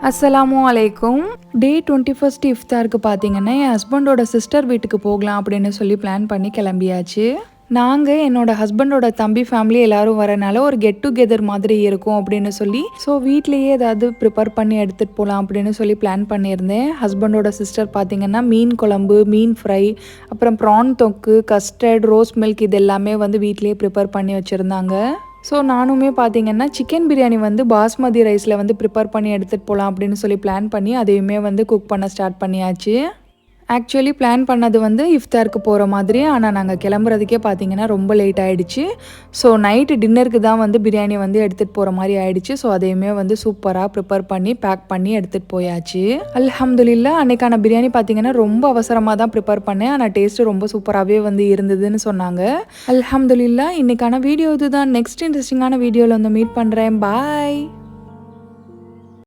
அஸ்ஸலாமு அலைக்கும். டே 21 இஃப்தாருக்கு பார்த்தீங்கன்னா, என் ஹஸ்பண்டோட சிஸ்டர் வீட்டுக்கு போகலாம் அப்படின்னு சொல்லி பிளான் பண்ணி கிளம்பியாச்சு. நாங்கள் என்னோட ஹஸ்பண்டோட தம்பி ஃபேமிலி எல்லாரும் வரனால ஒரு கெட் டுகெதர் மாதிரி இருக்கும் அப்படின்னு சொல்லி வீட்லேயே ஏதாவது ப்ரிப்பேர் பண்ணி எடுத்துகிட்டு போகலாம் அப்படின்னு சொல்லி பிளான் பண்ணியிருந்தேன். ஹஸ்பண்டோட சிஸ்டர் பார்த்தீங்கன்னா மீன் குழம்பு, மீன் ஃப்ரை, அப்புறம் ப்ரான் தொக்கு, கஸ்டர்ட், ரோஸ் மில்க் இது எல்லாமே வீட்லேயே ப்ரிப்பேர் பண்ணி வச்சுருந்தாங்க. நானுமே பார்த்தீங்கன்னா சிக்கன் பிரியாணி பாஸ்மதி ரைஸில் ப்ரிப்பேர் பண்ணி எடுத்துகிட்டு போகலாம் அப்படின்னு சொல்லி பிளான் பண்ணி அதையுமே குக் பண்ண ஸ்டார்ட் பண்ணியாச்சு. ஆக்சுவலி பிளான் பண்ணது இஃப்தாருக்கு போகிற மாதிரி. ஆனால் நாங்கள் கிளம்புறதுக்கே பார்த்தீங்கன்னா ரொம்ப லேட் ஆகிடுச்சு. நைட்டு டின்னருக்கு தான் பிரியாணி எடுத்துகிட்டு போகிற மாதிரி ஆகிடுச்சு. அதையுமே சூப்பராக ப்ரிப்பேர் பண்ணி பேக் பண்ணி எடுத்துகிட்டு போயாச்சு. அல்ஹம்துலில்லாஹ் அன்றைக்கான பிரியாணி பார்த்தீங்கன்னா ரொம்ப அவசரமாக தான் ப்ரிப்பேர் பண்ணேன். ஆனால் டேஸ்ட்டு ரொம்ப சூப்பராகவே இருந்ததுன்னு சொன்னாங்க. அல்ஹம்துலில்லாஹ் இன்றைக்கான வீடியோ இதுதான். நெக்ஸ்ட் இன்ட்ரெஸ்டிங்கான வீடியோவில் மீட் பண்ணுறேன். பாய்.